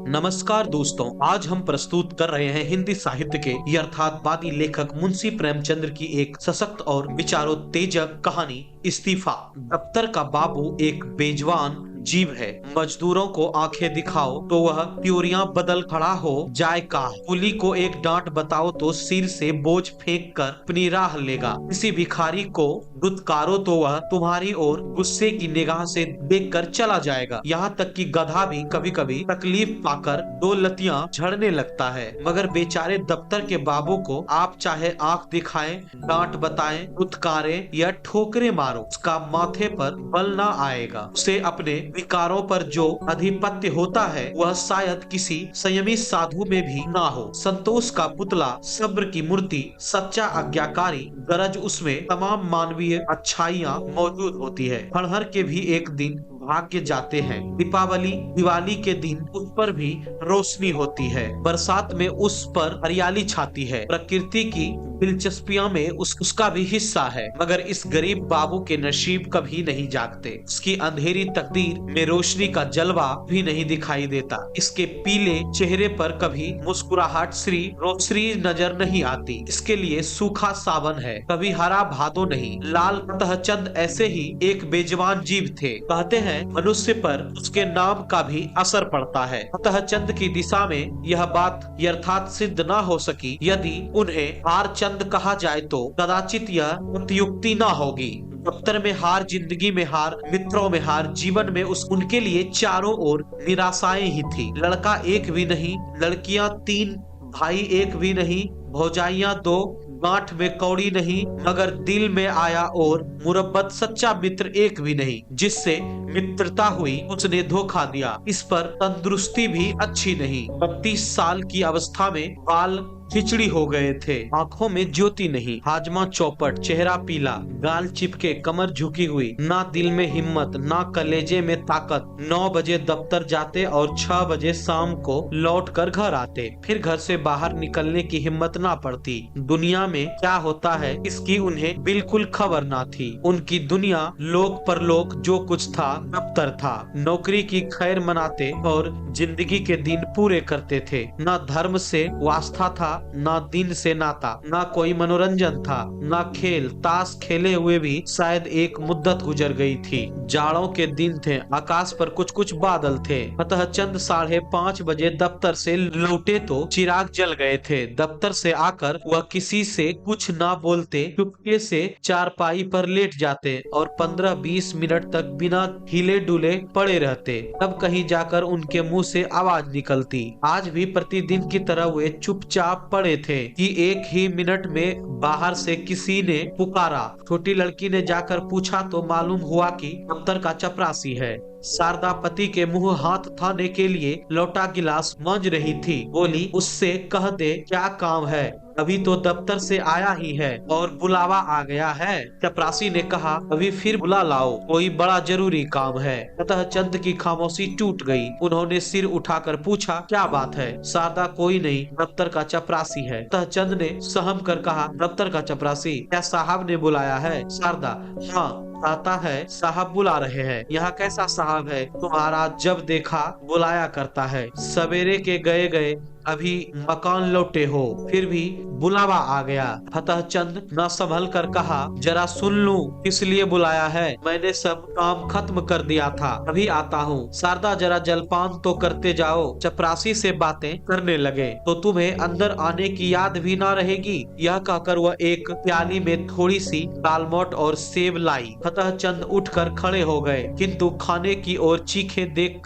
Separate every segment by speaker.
Speaker 1: नमस्कार दोस्तों, आज हम प्रस्तुत कर रहे हैं हिंदी साहित्य के यथार्थवादी लेखक मुंशी प्रेमचंद्र की एक सशक्त और विचारोत्तेजक कहानी इस्तीफा। दफ्तर का बाबू एक बेजुबान जीव है। मजदूरों को आंखें दिखाओ तो वह प्योरियां बदल खड़ा हो जाए का। कुली को एक डांट बताओ तो सिर से बोझ फेंक कर अपनी राह लेगा। किसी भिखारी को दुत्कारो तो वह तुम्हारी ओर गुस्से की निगाह से देखकर चला जाएगा। यहाँ तक कि गधा भी कभी कभी तकलीफ पाकर दो लतियां झड़ने लगता है। मगर बेचारे दफ्तर के बाबू को आप चाहे आंख दिखाएं, डांट बताएं, दुत्कारें या ठोकरे मारो, उसका माथे पर बल ना आएगा। उसे अपने विकारों पर जो अधिपत्य होता है वह शायद किसी संयमी साधु में भी ना हो। संतोष का पुतला, सब्र की मूर्ति, सच्चा आज्ञाकारी, गरज उसमें तमाम मानवीय अच्छाइयाँ मौजूद होती है। फणहर के भी एक दिन भाग्य जाते हैं। दिवाली के दिन उस पर भी रोशनी होती है। बरसात में उस पर हरियाली छाती है। प्रकृति की दिलचस्पियों में उसका भी हिस्सा है। मगर इस गरीब बाबू के नसीब कभी नहीं जागते। उसकी अंधेरी तकदीर में रोशनी का जलवा भी नहीं दिखाई देता। इसके पीले चेहरे पर कभी मुस्कुराहट श्री नजर नहीं आती। इसके लिए सूखा सावन है, कभी हरा भादो नहीं। लाल फतहचंद ऐसे ही एक बेजुबान जीव थे। कहते हैं मनुष्य पर उसके नाम का भी असर पड़ता है। फतहचंद की दिशा में यह बात यथार्थ सिद्ध न हो सकी। यदि उन्हें हारचंद कहा जाए तो कदाचित यह अत्युक्ति न होगी। दफ्तर में हार, जिंदगी में हार, मित्रों में हार, जीवन में उनके लिए चारों ओर निराशाएं ही थी। लड़का एक भी नहीं, लड़कियां तीन, भाई एक भी नहीं, भौजाइयां दो, गांठ में कौड़ी नहीं, मगर दिल में आया और मुरब्बत सच्चा मित्र एक भी नहीं। जिससे मित्रता हुई उसने धोखा दिया। इस पर तंदुरुस्ती भी अच्छी नहीं। 32 साल की अवस्था में बाल खिचड़ी हो गए थे, आंखों में ज्योति नहीं, हाजमा चौपट, चेहरा पीला, गाल चिपके, कमर झुकी हुई, ना दिल में हिम्मत, ना कलेजे में ताकत। 9 बजे दफ्तर जाते और 6 बजे शाम को लौट कर घर आते। फिर घर से बाहर निकलने की हिम्मत ना पड़ती। दुनिया में क्या होता है इसकी उन्हें बिल्कुल खबर ना थी। उनकी दुनिया लोक परलोक जो कुछ था दफ्तर था। नौकरी की खैर मनाते और जिंदगी के दिन पूरे करते थे। ना धर्म से वास्ता था, ना दिन से नाता, ना कोई मनोरंजन था, ना खेल। ताश खेले हुए भी शायद एक मुद्दत गुजर गई थी। जाड़ों के दिन थे, आकाश पर कुछ कुछ बादल थे। फतहचंद 5:30 बजे दफ्तर से लौटे तो चिराग जल गए थे। दफ्तर से आकर वह किसी से कुछ ना बोलते, चुपके से चारपाई पर लेट जाते और 15-20 मिनट तक बिना हिले डुले पड़े रहते। तब कहीं जाकर उनके मुंह से आवाज निकलती। आज भी प्रतिदिन की तरह वे चुपचाप पड़े थे कि एक ही मिनट में बाहर से किसी ने पुकारा। छोटी लड़की ने जाकर पूछा तो मालूम हुआ कि दफ्तर का चपरासी है। शारदा पति के मुंह हाथ थाने के लिए लौटा गिलास मांज रही थी। बोली, उससे कह दे क्या काम है, अभी तो दफ्तर से आया ही है और बुलावा आ गया है। चपरासी ने कहा, अभी फिर बुला लाओ, कोई बड़ा जरूरी काम है। फतहचंद की खामोशी टूट गई। उन्होंने सिर उठाकर पूछा, क्या बात है? शारदा, कोई नहीं, दफ्तर का चपरासी है। फतहचंद ने सहम कर कहा, दफ्तर का चपरासी? क्या साहब ने बुलाया है? शारदा, हाँ आता है, साहब बुला रहे हैं। यहाँ कैसा साहब है? तुम्हारा जब देखा बुलाया करता है। सवेरे के गए गए अभी मकान लौटे हो, फिर भी बुलावा आ गया। फतहचंद न संभल कर कहा, जरा सुन लूं, किस लिए बुलाया है? मैंने सब काम खत्म कर दिया था, अभी आता हूँ। शारदा, जरा जलपान तो करते जाओ। चपरासी से बातें करने लगे तो तुम्हें अंदर आने की याद भी ना रहेगी। यह कहकर वह एक प्याली में थोड़ी सी दालमोट और सेब लाई। फतहचंद उठकर खड़े हो गए, किंतु खाने की ओर चीखे देख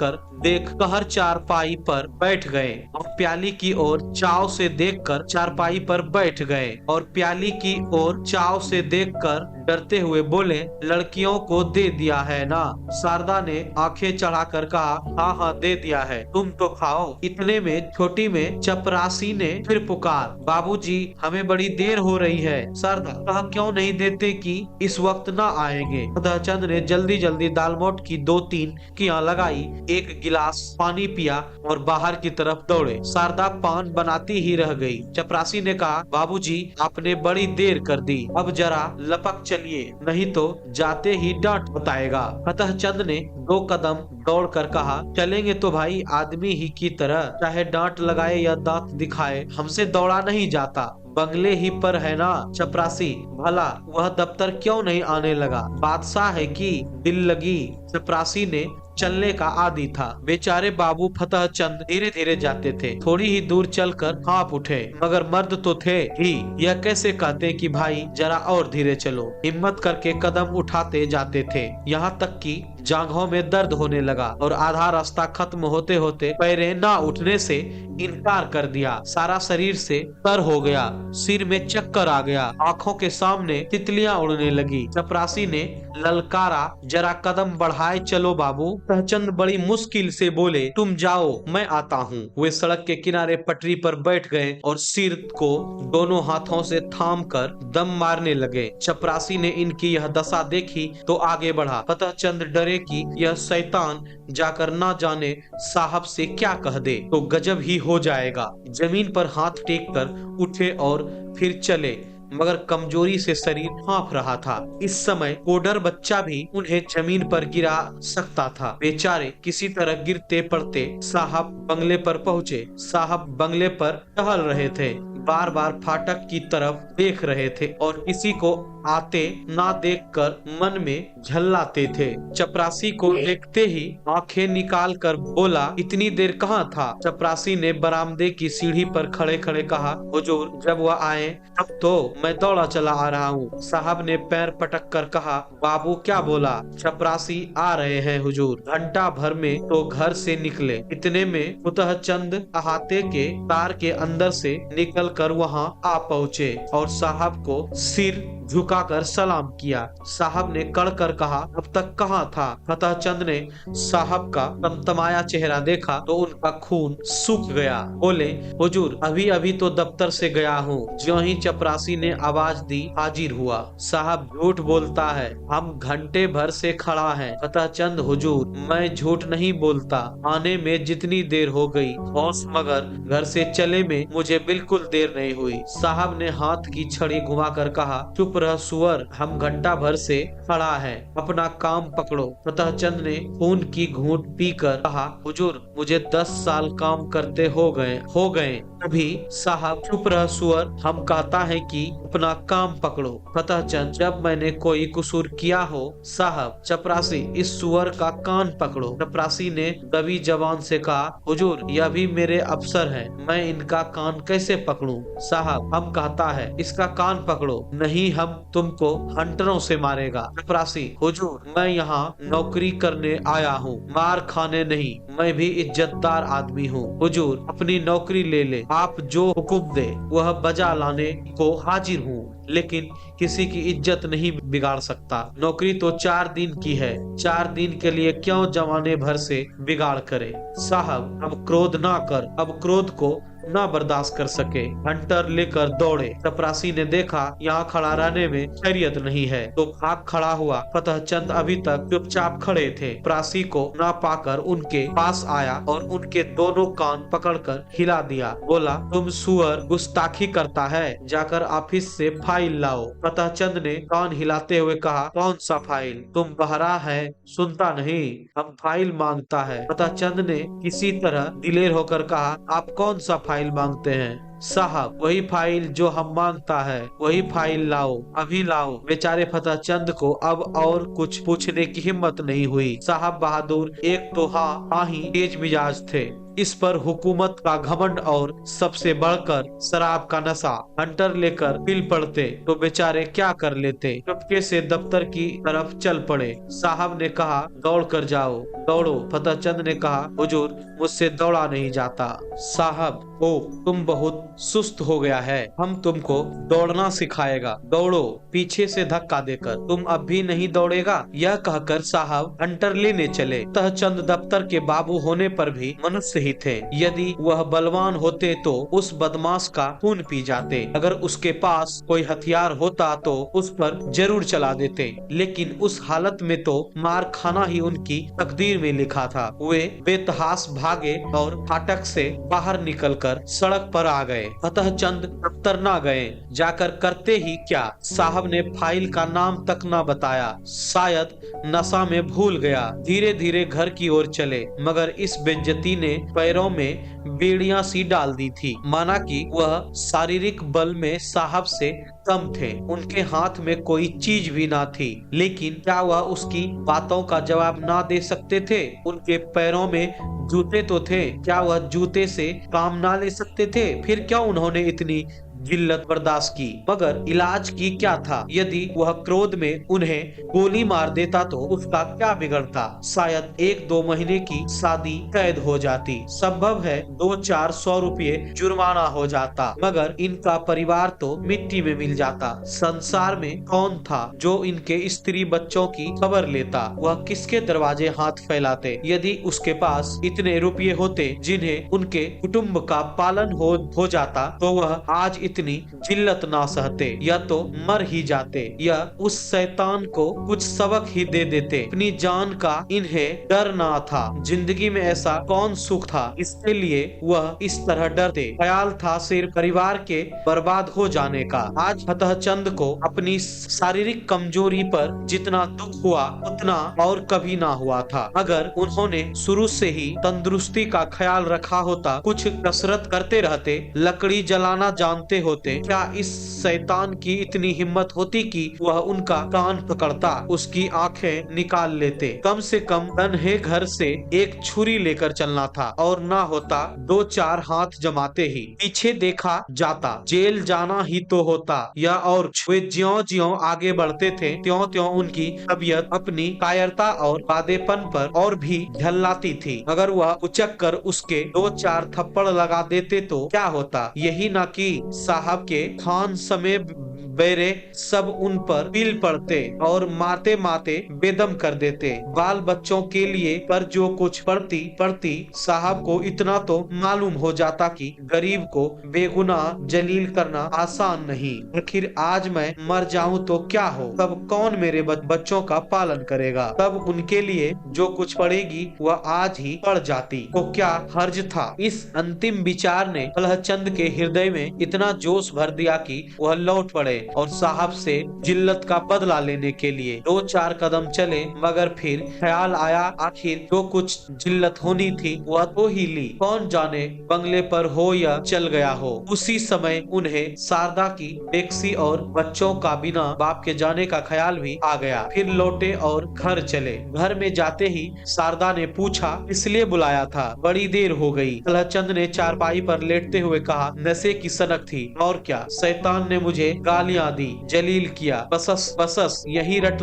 Speaker 1: कहर चारपाई पर बैठ गए और प्याली की ओर चाव से देखकर चारपाई पर बैठ गए और प्याली की ओर चाव से देखकर डरते हुए बोले, लड़कियों को दे दिया है ना? शारदा ने आंखें चढ़ाकर कहा, हाँ हाँ दे दिया है, तुम तो खाओ। इतने में छोटी में चपरासी ने फिर पुकार, बाबूजी हमें बड़ी देर हो रही है। शारदा, कहा क्यों नहीं देते कि इस वक्त ना आएंगे? फतहचंद ने जल्दी जल्दी दालमोट की 2-3 कियां लगाई, एक गिलास पानी पिया और बाहर की तरफ दौड़े। शारदा पान बनाती ही रह गई। चपरासी ने कहा, बाबूजी आपने बड़ी देर कर दी, अब जरा लपक चलिए, नहीं तो जाते ही डांट बताएगा। फतहचंद ने 2 कदम दौड़कर कहा, चलेंगे तो भाई आदमी ही की तरह, चाहे डांट लगाए या दांत दिखाए, हमसे दौड़ा नहीं जाता। बंगले ही पर है ना चपरासी, भला वह दफ्तर क्यों नहीं आने लगा? बादशाह है कि दिल लगी। चपरासी ने चलने का आदी था। बेचारे बाबू फतहचंद धीरे धीरे जाते थे। थोड़ी ही दूर चलकर हाँफ उठे, मगर मर्द तो थे ही, यह कैसे कहते कि भाई जरा और धीरे चलो। हिम्मत करके कदम उठाते जाते थे, यहाँ तक कि जांघों में दर्द होने लगा और आधा रास्ता खत्म होते होते पैरें ना उठने से इनकार कर दिया। सारा शरीर से तर हो गया, सिर में चक्कर आ गया, आंखों के सामने तितलियां उड़ने लगी। चपरासी ने ललकारा, जरा कदम बढ़ाए चलो बाबू। फतहचंद बड़ी मुश्किल से बोले, तुम जाओ मैं आता हूँ। वे सड़क के किनारे पटरी पर बैठ गए और सिर को दोनों हाथों से थाम कर दम मारने लगे। चपरासी ने इनकी यह दशा देखी तो आगे बढ़ा। फतहचंद डरे कि यह शैतान जाकर ना जाने साहब से क्या कह दे तो गजब ही हो जाएगा। जमीन पर हाथ टेक कर उठे और फिर चले, मगर कमजोरी से शरीर हाँफ रहा था। इस समय कोडर बच्चा भी उन्हें जमीन पर गिरा सकता था। बेचारे किसी तरह गिरते पड़ते साहब बंगले पर पहुँचे। साहब बंगले पर टहल रहे थे, बार बार फाटक की तरफ देख रहे थे और किसी को आते ना देखकर मन में झल्लाते थे। चपरासी को देखते ही आंखें निकाल कर बोला, इतनी देर कहाँ था? चपरासी ने बरामदे की सीढ़ी पर खड़े खड़े कहा, हुजूर जब वह आए तब तो मैं दौड़ा चला आ रहा हूँ। साहब ने पैर पटक कर कहा, बाबू क्या बोला? चपरासी आ रहे हैं हुजूर, घंटा भर में तो घर से निकले। इतने में फतहचंद अहाते के तार के अंदर से निकल कर वहाँ आ पहुँचे और साहब को सिर झुकाकर सलाम किया। साहब ने कड़ कर कहा, अब तक कहाँ था? फतहचंद ने साहब का तमतमाया चेहरा देखा तो उनका खून सूख गया। बोले, हुजूर अभी अभी तो दफ्तर से गया हूँ। ज्यों ही चपरासी ने आवाज दी, हाजिर हुआ। साहब झूठ बोलता है, हम घंटे भर से खड़ा हैं। फतहचंद, हुजूर मैं झूठ नहीं बोलता, आने में जितनी देर हो गई बॉस, मगर घर से चले में मुझे बिल्कुल देर नहीं हुई। साहब ने हाथ की छड़ी घुमाकर कहा, चुप रह सुअर, हम घंटा भर से खड़ा है, अपना काम पकड़ो। फतहचंद ने खून की घूंट पीकर कहा, हुजूर मुझे 10 साल काम करते हो गए। अभी साहब, चुप रह सुअर, हम कहता है कि अपना काम पकड़ो। फतहचंद, जब मैंने कोई कसूर किया हो साहब? चपरासी, इस सुअर का कान पकड़ो। चपरासी ने दबी जबान से कहा, हुजूर यह भी मेरे अफसर हैं, मैं इनका कान कैसे पकड़ूं? साहब, हम कहता है इसका कान पकड़ो, नहीं हम तुमको हंटरों से मारेगा। चपरासी, हुजूर मैं यहाँ नौकरी करने आया हूँ, मार खाने नहीं, मैं भी इज्जतदार आदमी हूँ। हुजूर अपनी नौकरी ले ले, आप जो हुक्म दे वह बजा लाने को हाजिर हूँ, लेकिन किसी की इज्जत नहीं बिगाड़ सकता। नौकरी तो 4 दिन की है, 4 दिन के लिए क्यों जमाने भर से बिगाड़ करे? साहब अब क्रोध ना कर, अब क्रोध को ना बर्दाश्त कर सके, हंटर लेकर दौड़े। चपरासी ने देखा यहाँ खड़ा रहने में खैरियत नहीं है तो भाग खड़ा हुआ। फतहचंद अभी तक चुपचाप खड़े थे। चपरासी को ना पाकर उनके पास आया और उनके दोनों कान पकड़कर हिला दिया। बोला, तुम सुअर गुस्ताखी करता है, जाकर ऑफिस से फाइल लाओ। फतहचंद ने कान हिलाते हुए कहा, कौन सा फाइल? तुम बहरा है, सुनता नहीं, हम फाइल मांगता है। फतहचंद ने किसी तरह दिलेर होकर कहा, आप कौन सा फाइल मांगते हैं? साहब वही फाइल जो हम मांगता है, वही फाइल लाओ, अभी लाओ। बेचारे फतहचंद को अब और कुछ पूछने की हिम्मत नहीं हुई। साहब बहादुर एक तो हाँ ही तेज मिजाज थे, इस पर हुकूमत का घमंड और सबसे बढ़कर शराब का नशा। हंटर लेकर पिल पड़ते तो बेचारे क्या कर लेते। चुपके से दफ्तर की तरफ चल पड़े। साहब ने कहा, दौड़ कर जाओ। दौड़ो। फतहचंद ने कहा, हुजूर मुझसे दौड़ा नहीं जाता। साहब, ओ तुम बहुत सुस्त हो गया है, हम तुमको दौड़ना सिखाएगा, दौड़ो। पीछे से धक्का देकर, तुम अब भी नहीं दौड़ेगा? यह कहकर साहब हंटर लेने चले। फतहचंद दफ्तर के बाबू होने पर भी मनुष्य ही थे। यदि वह बलवान होते तो उस बदमाश का खून पी जाते, अगर उसके पास कोई हथियार होता तो उस पर जरूर चला देते, लेकिन उस हालत में तो मार खाना ही उनकी तकदीर में लिखा था। वे बेतहास भागे और फाटक से बाहर निकलकर सड़क पर आ गए। गए। अतः चंद दफ्तर ना गए। जाकर करते ही क्या, साहब ने फाइल का नाम तक ना बताया। शायद नशा में भूल गया। धीरे धीरे घर की ओर चले, मगर इस बेइज्जती ने पैरों में बेड़ियां सी डाल दी थी। माना कि वह शारीरिक बल में साहब से कम थे। उनके हाथ में कोई चीज भी ना थी, लेकिन क्या वह उसकी बातों का जवाब ना दे सकते थे? उनके पैरों में जूते तो थे, क्या वह जूते से काम ना ले सकते थे? फिर क्यों उन्होंने इतनी जिल्लत बर्दाश्त की? मगर इलाज की क्या था? यदि वह क्रोध में उन्हें गोली मार देता तो उसका क्या बिगड़ता? शायद 1-2 महीने की शादी कैद हो जाती। संभव है 200-400 रुपये जुर्माना हो जाता, मगर इनका परिवार तो मिट्टी में मिल जाता। संसार में कौन था जो इनके स्त्री बच्चों की खबर लेता? वह किसके दरवाजे हाथ फैलाते? यदि उसके पास इतने रुपये होते जिन्हें उनके कुटुंब का पालन हो जाता, तो वह आज इतनी जिल्लत ना सहते, या तो मर ही जाते, या उस शैतान को कुछ सबक ही दे देते। अपनी जान का इन्हें डर ना था। जिंदगी में ऐसा कौन सुख था इसके लिए वह इस तरह डरते? ख्याल था सिर्फ परिवार के बर्बाद हो जाने का। आज फतह चंद को अपनी शारीरिक कमजोरी पर जितना दुख हुआ उतना और कभी ना हुआ था। अगर उन्होंने शुरू से ही तंदुरुस्ती का ख्याल रखा होता, कुछ कसरत करते रहते, लकड़ी जलाना जानते होते, क्या इस शैतान की इतनी हिम्मत होती कि वह उनका कान पकड़ता, उसकी आंखें निकाल लेते? कम से कम नन्हे घर से एक छुरी लेकर चलना था, और ना होता 2-4 हाथ जमाते ही पीछे देखा जाता, जेल जाना ही तो होता, या और वे ज्यों-ज्यों आगे बढ़ते थे त्यों-त्यों उनकी तबीयत अपनी कायरता और बादेपन पर और भी झल्लाती थी। अगर वह उचक कर उसके 2-4 थप्पड़ लगा देते तो क्या होता? यही ना कि साहब के खान समेत बेरे सब उन पर पील पड़ते और मारते मारते बेदम कर देते। बाल बच्चों के लिए पर जो कुछ पड़ती साहब को इतना तो मालूम हो जाता कि गरीब को बेगुनाह जलील करना आसान नहीं। आखिर आज मैं मर जाऊं तो क्या हो? तब कौन मेरे बच्चों का पालन करेगा? तब उनके लिए जो कुछ पड़ेगी वह आज ही पड़ जाती तो क्या हर्ज था? इस अंतिम विचार ने फलहचंद के हृदय में इतना जोश भर दिया कि वह लौट पड़े और साहब से जिल्लत का बदला लेने के लिए 2-4 कदम चले, मगर फिर ख्याल आया आखिर जो कुछ जिल्लत होनी थी वह तो ही ली, कौन जाने बंगले पर हो या चल गया हो। उसी समय उन्हें शारदा की टैक्सी और बच्चों का बिना बाप के जाने का ख्याल भी आ गया। फिर लौटे और घर चले। घर में जाते ही शारदा ने पूछा, इसलिए बुलाया था? बड़ी देर हो गई। फलहचंद ने चारपाई पर लेटते हुए कहा, नशे की सनक थी और क्या। शैतान ने मुझे गालियां दी, जलील किया, बसस यही रट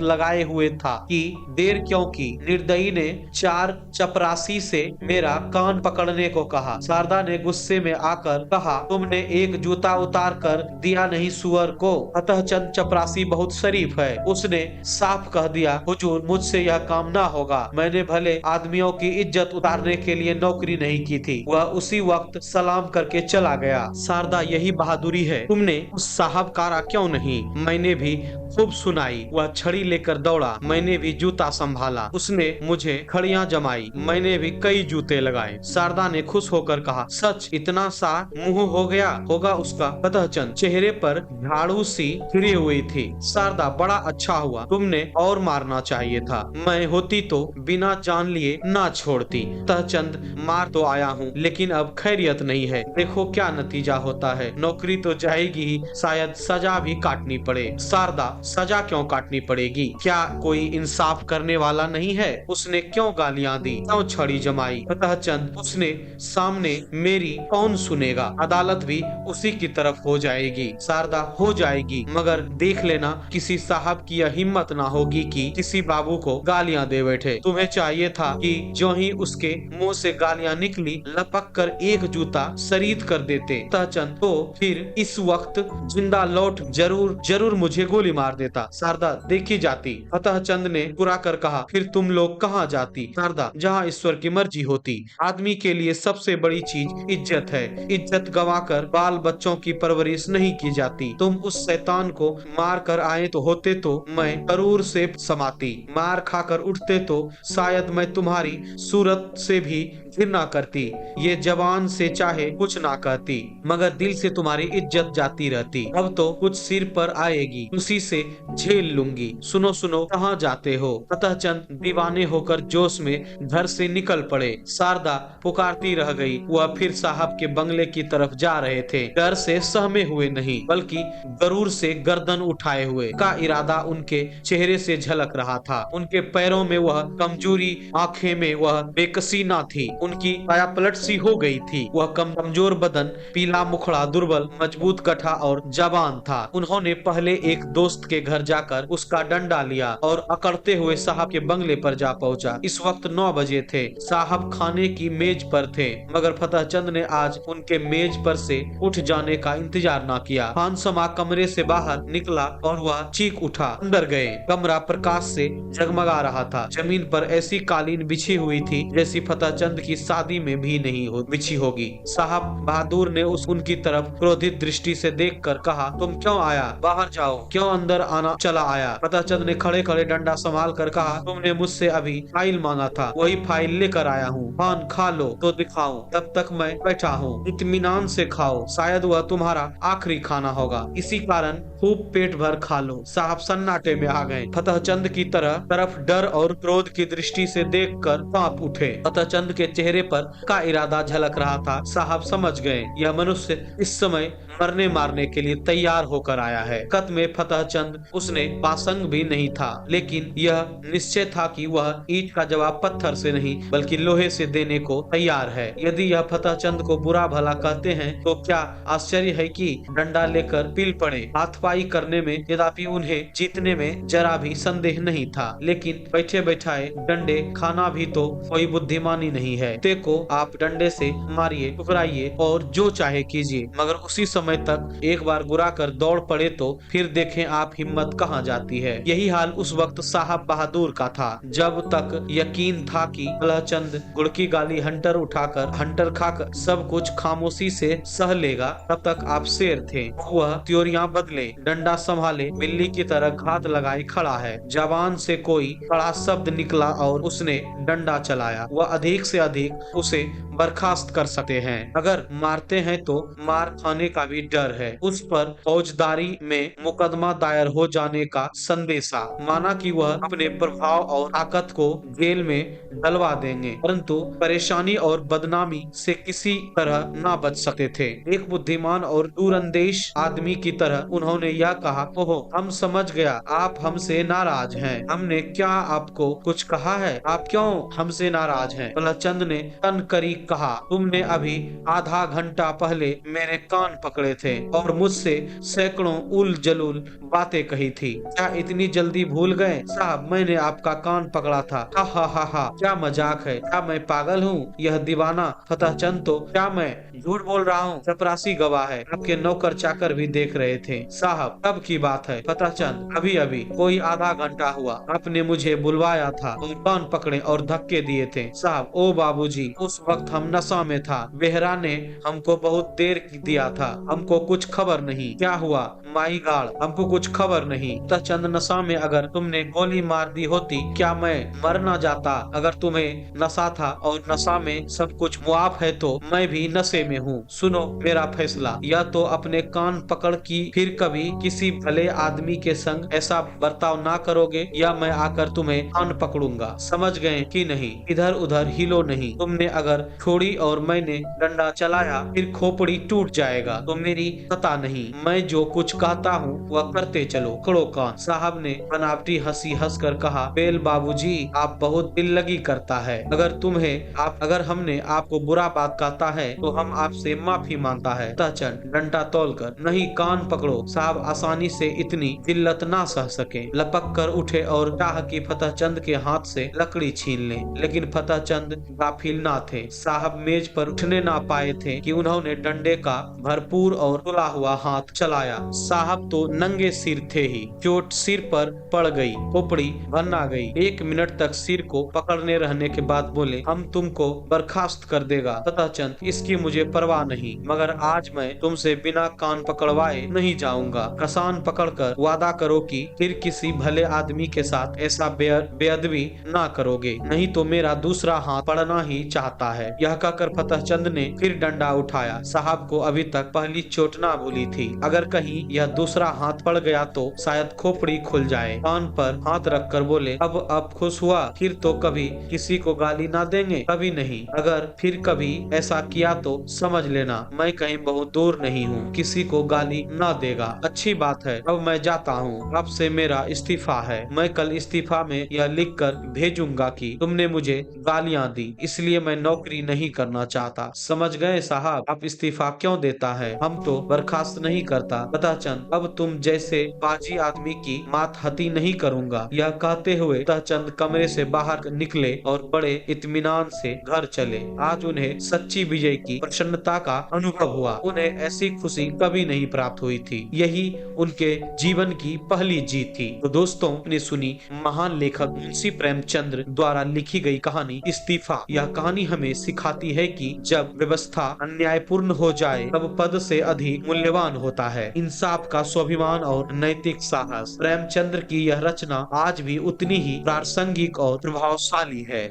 Speaker 1: लगाए हुए था कि देर क्यों की। निर्दयी ने 4 चपरासी से मेरा कान पकड़ने को कहा। शारदा ने गुस्से में आकर कहा, तुमने एक जूता उतार कर दिया नहीं सुअर को? अतः चंद चपरासी बहुत शरीफ है, उसने साफ कह दिया, हुजूर मुझसे यह काम ना होगा। मैंने भले आदमियों की इज्जत उतारने के लिए नौकरी नहीं की थी। वह उसी वक्त सलाम करके चला गया। शारदा यही बहादुरी है, तुमने उस साहबकारा क्यों नहीं? मैंने भी खूब सुनाई। वह छड़ी लेकर दौड़ा, मैंने भी जूता संभाला। उसने मुझे खड़ियां जमाई, मैंने भी कई जूते लगाए। शारदा ने खुश होकर कहा, सच इतना सा मुंह हो गया होगा उसका? फतहचंद चेहरे पर झाड़ू सी खिड़ी हुई थी। शारदा, बड़ा अच्छा हुआ, तुमने और मारना चाहिए था। मैं होती तो बिना जान लिए ना छोड़ती। फतहचंद, मार तो आया हूँ, लेकिन अब खैरियत नहीं है। देखो क्या नतीजा होता है। नौकरी तो जाएगी ही, शायद सजा भी काटनी पड़े। शारदा, सजा क्यों काटनी पड़ेगी? क्या कोई इंसाफ करने वाला नहीं है? उसने क्यों गालियां दी, क्यों छड़ी जमाई? फतहचंद, उसने सामने मेरी कौन सुनेगा? अदालत भी उसी की तरफ हो जाएगी। शारदा, हो जाएगी, मगर देख लेना किसी साहब की यह हिम्मत ना होगी कि किसी बाबू को गालियां दे बैठे। तुम्हें चाहिए था कि जो ही उसके मुंह से गालियां निकली लपक कर एक जूता शरीद कर देते। फतहचंद, तो फिर इस वक्त जिंदा लौट जरूर मुझे गोली मार मार देता, शारदा देखी जाती। फतेह चंद ने बुरा कर कहा, फिर तुम लोग कहाँ जाती? शारदा, जहाँ ईश्वर की मर्जी होती। आदमी के लिए सबसे बड़ी चीज इज्जत है। इज्जत गवाकर बाल बच्चों की परवरिश नहीं की जाती। तुम उस शैतान को मार कर आए तो होते तो मैं जरूर से समाती। मार खाकर उठते तो शायद मैं तुम्हारी सूरत से भी घृणा करती। ये जबान से चाहे कुछ ना कहती, मगर दिल से तुम्हारी इज्जत जाती रहती। अब तो कुछ सिर पर आएगी, उसी से झेल लूंगी। सुनो सुनो, कहाँ जाते हो? फतेह चंद दीवाने होकर जोश में घर से निकल पड़े। शारदा पुकारती रह गई। वह फिर साहब के बंगले की तरफ जा रहे थे, डर से सहमे हुए नहीं बल्कि गरूर से गर्दन उठाए हुए का इरादा उनके चेहरे से झलक रहा था। उनके पैरों में वह कमजोरी, आंखें में वह बेकसी न थी। उनकी काया पलट सी हो गई थी। वह कमजोर बदन, पीला मुखड़ा, दुर्बल, मजबूत गठा और जवान था। उन्होंने पहले एक दोस्त के घर जाकर उसका डंडा लिया और अकड़ते हुए साहब के बंगले पर जा पहुंचा। इस वक्त 9 बजे थे। साहब खाने की मेज पर थे, मगर फतेह चंद ने आज उनके मेज पर से उठ जाने का इंतजार न किया। खानसमा कमरे से बाहर निकला और वह चीख उठा। अंदर गए। कमरा प्रकाश से जगमगा रहा था। जमीन पर ऐसी कालीन बिछी हुई थी जैसी फतेह चंद की शादी में भी नहीं बिछी होगी। साहब बहादुर ने उनकी तरफ क्रोधित दृष्टि से देखकर कहा, तुम क्यों आया? बाहर जाओ। क्यों अंदर आना चला आया? फतेह चंद ने खड़े खड़े डंडा संभाल कर कहा, तुमने मुझसे अभी फाइल मांगा था, वही फाइल लेकर आया हूँ। पान खा लो तो दिखाऊं, तब तक मैं बैठा हूँ। इत्मीनान से खाओ, शायद वह तुम्हारा आखिरी खाना होगा, इसी कारण खूब पेट भर खा लो। साहब सन्नाटे में आ गए। फतेह चंद की तरफ डर और क्रोध की दृष्टि से देखकर कांप उठे। फतेह चंद के चेहरे पर का इरादा झलक रहा था। साहब समझ गए, यह मनुष्य इस समय मरने मारने के लिए तैयार होकर आया है। कत में फतेह चंद उसने पासंग भी नहीं था, लेकिन यह निश्चय था कि वह ईंट का जवाब पत्थर से नहीं बल्कि लोहे से देने को तैयार है। यदि यह फतेह चंद को बुरा भला कहते हैं तो क्या आश्चर्य है कि डंडा लेकर पिल पड़े। हाथपाई करने में, यद्यपि उन्हें जीतने में जरा भी संदेह नहीं था, लेकिन बैठे बैठाए डंडे खाना भी तो कोई बुद्धिमानी नहीं है। ते को आप डंडे से मारिए, ठुकराइए और जो चाहे कीजिए, मगर उसी समय तक एक बार गुरा कर दौड़ पड़े तो फिर देखें आप हिम्मत कहाँ जाती है। यही हाल उस वक्त साहब बहादुर का था। जब तक यकीन था कि फतेह चंद गुड़ की गाली हंटर खाकर सब कुछ खामोशी से सह लेगा, तब तक आप शेर थे। वह त्योरियां बदले, डंडा संभाले, बिल्ली की तरह घात लगाए खड़ा है। जवान से कोई कड़ा शब्द निकला और उसने डंडा चलाया। वह अधिक से अधिक उसे बर्खास्त कर सकते हैं, अगर मारते हैं तो मार खाने का भी डर है। उस पर फौजदारी में मुकदमा दायर हो जाने का संदेशा। माना कि वह अपने प्रभाव और ताकत को जेल में डलवा देंगे, परंतु परेशानी और बदनामी से किसी तरह ना बच सकते थे। एक बुद्धिमान और दूरंदेश आदमी की तरह उन्होंने यह कहा, ओहो, हम समझ गया, आप हमसे नाराज हैं। हमने क्या आपको कुछ कहा है? आप क्यों हमसे नाराज हैं? फतेह चंद ने तन करी कहा, तुमने अभी आधा घंटा पहले मेरे कान पकड़े थे और मुझसे सैकड़ों उल जलूल बातें कही थी। क्या इतनी जल्दी भूल गए? साहब, मैंने आपका कान पकड़ा था। हा हा हा हा, क्या मजाक है? क्या मैं पागल हूँ? यह दीवाना फतेह चंद, तो क्या मैं झूठ बोल रहा हूँ? चपरासी गवाह है, आपके नौकर चाकर भी देख रहे थे। साहब, कब की बात है? फतेह चंद, अभी अभी, कोई आधा घंटा हुआ। आपने मुझे बुलवाया था और कान पकड़े और धक्के दिए थे। साहब, ओ बाबूजी, उस वक्त हम नशा में था। बेहरा ने हमको बहुत देर दिया था, हमको कुछ खबर नहीं। क्या हुआ? माई गाड़, हमको कुछ खबर नहीं। फतेह चंद, नशा में अगर तुमने गोली मार दी होती, क्या मैं मर न जाता? अगर तुम्हें नशा था और नशा में सब कुछ मुआफ है तो मैं भी नशे में हूँ। सुनो मेरा फैसला, या तो अपने कान पकड़ की फिर कभी किसी भले आदमी के संग ऐसा बर्ताव ना करोगे, या मैं आकर तुम्हें कान पकड़ूंगा। समझ गए कि नहीं? इधर उधर हिलो नहीं। तुमने अगर छोड़ी और मैंने डंडा चलाया फिर खोपड़ी टूट जाएगा तो मेरी पता नहीं। मैं जो कुछ कहता हूँ वह करते चलो। पकड़ो कान। साहब ने बनावटी हंसी हंसकर कहा, बेल बाबूजी, आप बहुत दिल लगी करता है। अगर हमने आपको बुरा बात कहता है तो हम आपसे माफी मांगता है। फतेह चंद डंडा तोलकर, नहीं, कान पकड़ो। साहब आसानी से इतनी जिल्लत ना सह सके, लपक कर उठे और चाह कि फतेह चंद के हाथ से लकड़ी छीन ले, लेकिन फतेह चंद गाफिल ना थे। साहब मेज पर उठने ना पाए थे कि उन्होंने डंडे का भरपूर और तुला हुआ हाथ चलाया। साहब तो नंगे सिर थे ही, चोट सिर पर पड़ गई, खोपड़ी भन आ गई। 1 मिनट तक सिर को पकड़ने रहने के बाद बोले, हम तुमको बर्खास्त कर देगा फतेहचंद, इसकी मुझे परवाह नहीं, मगर आज मैं तुमसे बिना कान पकड़वाए नहीं जाऊंगा। कसान पकड़कर वादा करो कि फिर किसी भले आदमी के साथ ऐसा बेअदबी ना करोगे, नहीं तो मेरा दूसरा हाथ पड़ना ही चाहता है। यह कहकर फतेहचंद ने फिर डंडा उठाया। साहब को अभी तक पहली चोट ना भूली थी, अगर कहीं यह दूसरा हाथ पड़ गया तो शायद खोपड़ी खुल जाए। कान पर हाथ रखकर बोले, अब खुश हुआ, फिर तो कभी किसी को गाली ना देंगे, कभी नहीं। अगर फिर कभी ऐसा किया तो समझ लेना मैं कहीं बहुत दूर नहीं हूँ, किसी को गाली ना देगा। अच्छी बात है, अब मैं जाता हूँ, अब से मेरा इस्तीफा है। मैं कल इस्तीफा में यह लिख कर भेजूंगा कि तुमने मुझे गालियाँ दी, इसलिए मैं नौकरी नहीं करना चाहता। समझ गए साहब? आप इस्तीफा क्यों देता है? हम तो बर्खास्त नहीं करता फतेहचंद, अब तुम जैसे बाजी आदमी की मात हती नहीं करूंगा। यह कहते हुए फतेहचंद कमरे से बाहर निकले और बड़े इत्मीनान से घर चले। आज उन्हें सच्ची विजय की प्रसन्नता का अनुभव हुआ। उन्हें ऐसी खुशी कभी नहीं प्राप्त हुई थी। यही उनके जीवन की पहली जीत थी। तो दोस्तों, आपने सुनी महान लेखक मुंशी प्रेमचंद्र द्वारा लिखी गई कहानी इस्तीफा। यह कहानी हमें सिखाती है कि जब व्यवस्था अन्यायपूर्ण हो जाए तब पद से अधिक मूल्यवान होता है इंसाफ का स्वाभिमान और नैतिक साहस। प्रेमचंद्र की यह रचना आज भी उतनी ही प्रासंगिक और प्रभावशाली है।